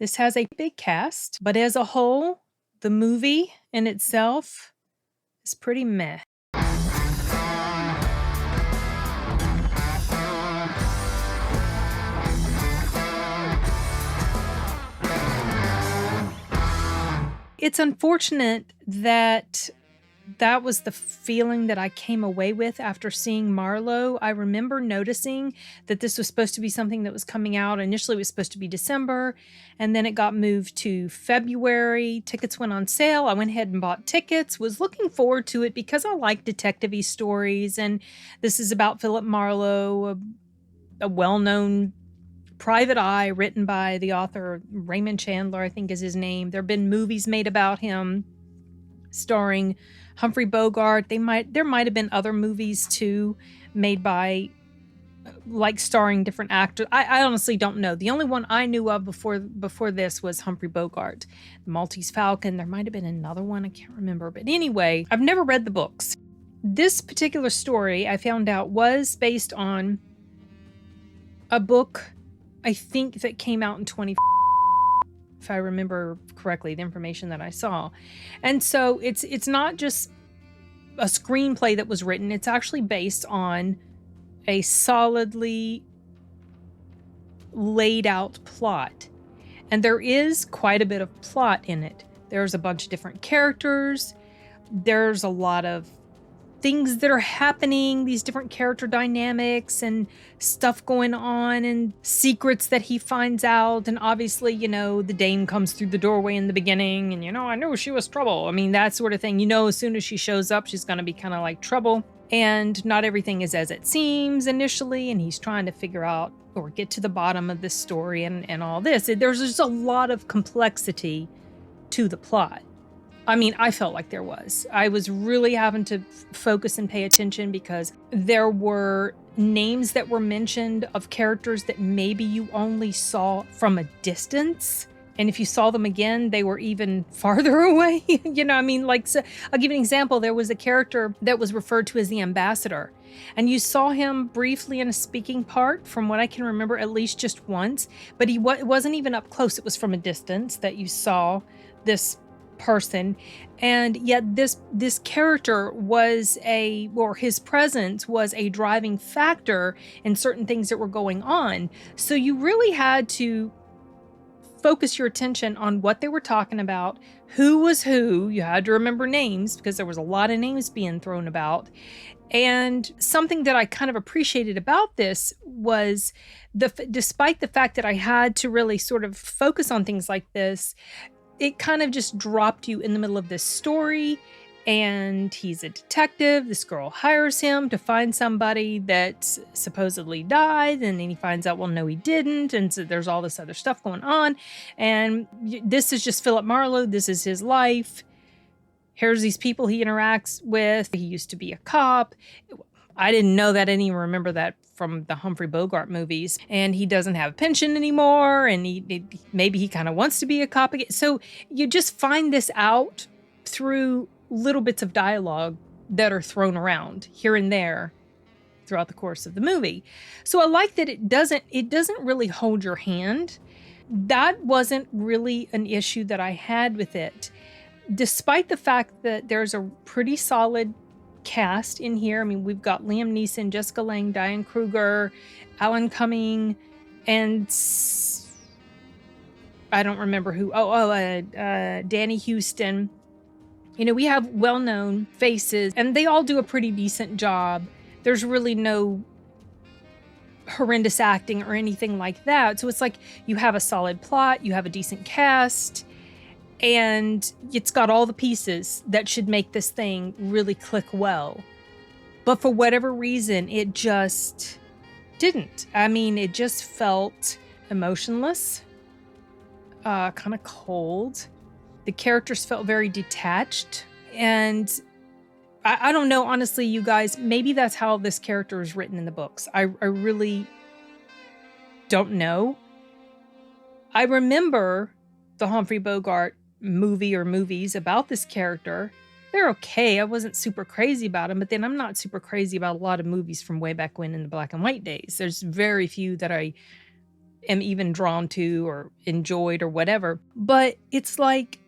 This has a big cast, but as a whole, the movie in itself is pretty meh. It's unfortunate that that was the feeling that I came away with after seeing Marlowe. I remember noticing that this was supposed to be something that was coming out. Initially, it was supposed to be December, and then it got moved to February. Tickets went on sale. I went ahead and bought tickets, was looking forward to it because I like detective-y stories, and this is about Philip Marlowe, a well-known private eye written by the author Raymond Chandler, I think is his name. There have been movies made about him starring Humphrey Bogart. There might have been other movies too made by like starring different actors. I honestly don't know. The only one I knew of before this was Humphrey Bogart. The Maltese Falcon. There might have been another one. I can't remember. But anyway, I've never read the books. This particular story I found out was based on a book I think that came out in 20, if I remember correctly, the information that I saw. And so it's not just a screenplay that was written. It's actually based on a solidly laid out plot. And there is quite a bit of plot in it. There's a bunch of different characters. There's a lot of things that are happening, these different character dynamics and stuff going on and secrets that he finds out. And obviously, the dame comes through the doorway in the beginning and, I knew she was trouble. I mean, that sort of thing. As soon as she shows up, she's going to be kind of like trouble. And not everything is as it seems initially. And he's trying to figure out or get to the bottom of this story and all this. There's just a lot of complexity to the plot. I mean, I felt like there was. I was really having to focus and pay attention because there were names that were mentioned of characters that maybe you only saw from a distance. And if you saw them again, they were even farther away. So I'll give you an example. There was a character that was referred to as the ambassador. And you saw him briefly in a speaking part, from what I can remember, at least just once. But it wasn't even up close. It was from a distance that you saw this person, and yet this character was his presence was a driving factor in certain things that were going on. So you really had to focus your attention on what they were talking about, who was who. You had to remember names because there was a lot of names being thrown about. And something that I kind of appreciated about this was despite the fact that I had to really sort of focus on things like this, it kind of just dropped you in the middle of this story, and he's a detective. This girl hires him to find somebody that supposedly died, and then he finds out, well, no, he didn't, and so there's all this other stuff going on, and this is just Philip Marlowe. This is his life. Here's these people he interacts with. He used to be a cop. I didn't know that. I didn't even remember that from the Humphrey Bogart movies. And he doesn't have a pension anymore. And maybe he kind of wants to be a cop again. So you just find this out through little bits of dialogue that are thrown around here and there throughout the course of the movie. So I like that it doesn't really hold your hand. That wasn't really an issue that I had with it. Despite the fact that there's a pretty solid cast in here. I mean, we've got Liam Neeson, Jessica Lange, Diane Kruger, Alan Cumming, and I don't remember who. Danny Houston. We have well-known faces, and they all do a pretty decent job. There's really no horrendous acting or anything like that. So it's like you have a solid plot, you have a decent cast, and it's got all the pieces that should make this thing really click well. But for whatever reason, it just didn't. I mean, it just felt emotionless, kind of cold. The characters felt very detached. And I don't know, honestly, you guys, maybe that's how this character is written in the books. I really don't know. I remember the Humphrey Bogart movie or movies about this character. They're okay. I wasn't super crazy about them, but then I'm not super crazy about a lot of movies from way back when in the black and white days. There's very few that I am even drawn to or enjoyed or whatever. But it's like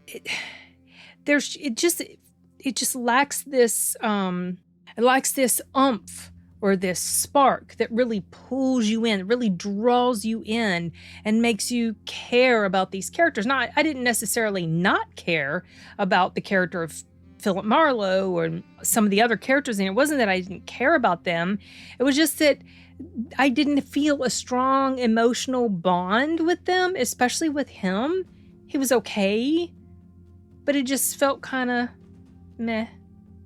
it just lacks this umph or this spark that really pulls you in, really draws you in and makes you care about these characters. Now, I didn't necessarily not care about the character of Philip Marlowe or some of the other characters, and it wasn't that I didn't care about them. It was just that I didn't feel a strong emotional bond with them, especially with him. He was okay, but it just felt kind of meh,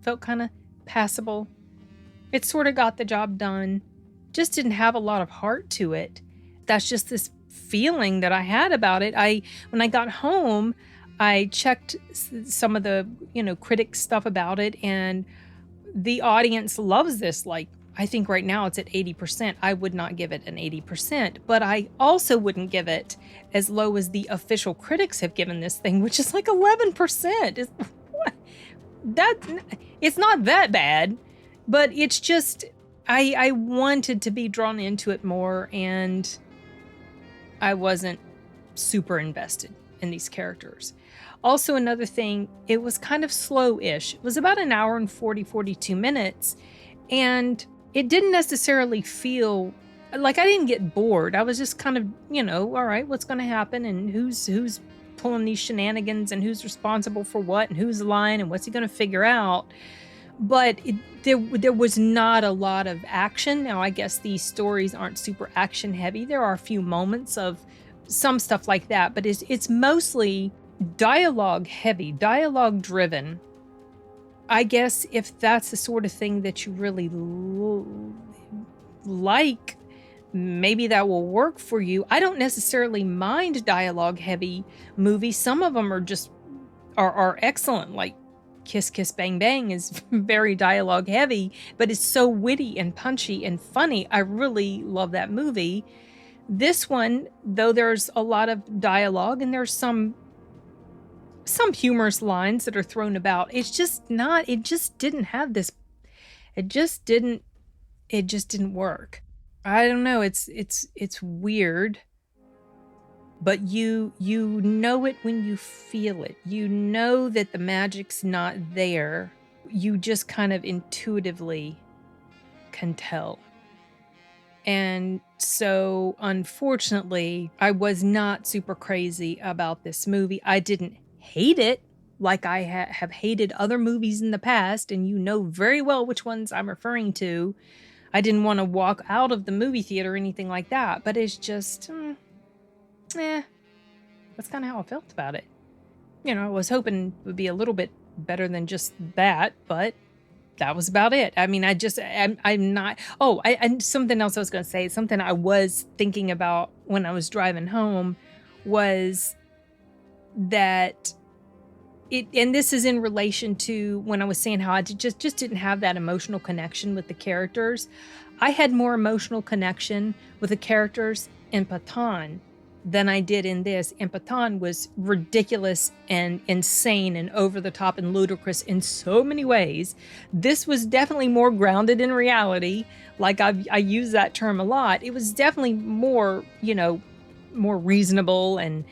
felt kind of passable. It sort of got the job done, just didn't have a lot of heart to it. That's just this feeling that I had about it. When I got home, I checked some of the, critic stuff about it, and the audience loves this. Like, I think right now it's at 80%. I would not give it an 80%, but I also wouldn't give it as low as the official critics have given this thing, which is like 11%. It's not that bad, but it's just, I wanted to be drawn into it more, and I wasn't super invested in these characters. Also, another thing, it was kind of slow-ish. It was about an hour and 42 minutes, and it didn't necessarily feel like I didn't get bored. I was just kind of, all right, what's going to happen, and who's pulling these shenanigans, and who's responsible for what, and who's lying, and what's he going to figure out. But there was not a lot of action. Now, I guess these stories aren't super action heavy. There are a few moments of some stuff like that, but it's mostly dialogue heavy, dialogue driven. I guess if that's the sort of thing that you really like, maybe that will work for you. I don't necessarily mind dialogue heavy movies. Some of them are excellent, like Kiss Kiss Bang Bang is very dialogue heavy, but it's so witty and punchy and funny. I really love that movie. This one, though there's a lot of dialogue and there's some humorous lines that are thrown about, it just didn't work. I don't know, it's weird. But you know it when you feel it. You know that the magic's not there. You just kind of intuitively can tell. And so, unfortunately, I was not super crazy about this movie. I didn't hate it like I have hated other movies in the past, and you know very well which ones I'm referring to. I didn't want to walk out of the movie theater or anything like that, but it's just... that's kind of how I felt about it. I was hoping it would be a little bit better than just that, but that was about it. I mean, I'm not... Oh, and something else I was going to say, something I was thinking about when I was driving home was that and this is in relation to when I was saying how I just didn't have that emotional connection with the characters. I had more emotional connection with the characters in Pathan than I did in this. And Pathan was ridiculous and insane and over the top and ludicrous in so many ways. This was definitely more grounded in reality. Like I use that term a lot. It was definitely more, more reasonable and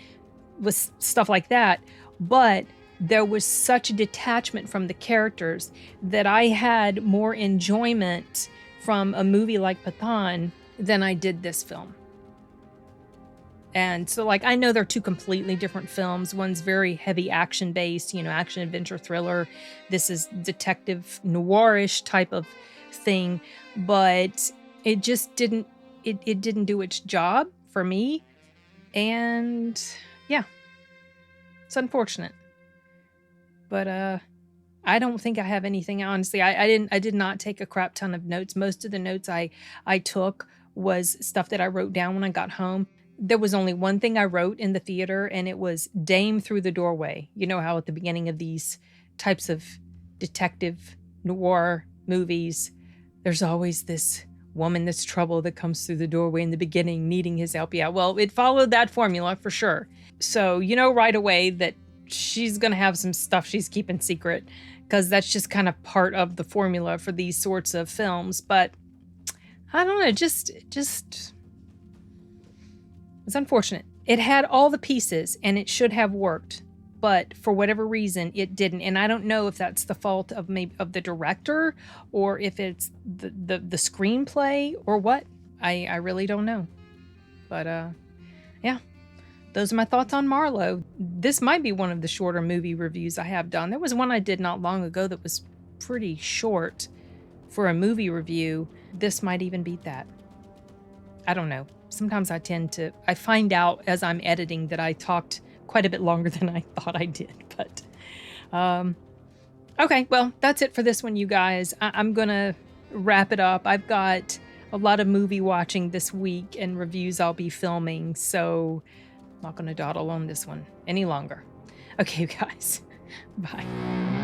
with stuff like that. But there was such a detachment from the characters that I had more enjoyment from a movie like Pathan than I did this film. And so, I know they're two completely different films. One's very heavy action-based, action, adventure, thriller. This is detective, noirish type of thing. But it just didn't, it didn't do its job for me. And, yeah. It's unfortunate. But, I don't think I have anything, honestly. I did not take a crap ton of notes. Most of the notes I took was stuff that I wrote down when I got home. There was only one thing I wrote in the theater, and it was Dame through the doorway. You know how at the beginning of these types of detective noir movies, there's always this woman that's trouble that comes through the doorway in the beginning needing his help. Yeah, well, it followed that formula for sure. So you know right away that she's going to have some stuff she's keeping secret, because that's just kind of part of the formula for these sorts of films. But I don't know, just was unfortunate. It had all the pieces and it should have worked, but for whatever reason it didn't. And I don't know if that's the fault of the director or if it's the screenplay or what. I really don't know. But yeah, those are my thoughts on Marlowe. This might be one of the shorter movie reviews I have done. There was one I did not long ago that was pretty short for a movie review. This might even beat that. I don't know. Sometimes I find out as I'm editing that I talked quite a bit longer than I thought I did. But okay, well, that's it for this one, you guys. I'm going to wrap it up. I've got a lot of movie watching this week and reviews I'll be filming, so I'm not going to dawdle on this one any longer. Okay, you guys. Bye.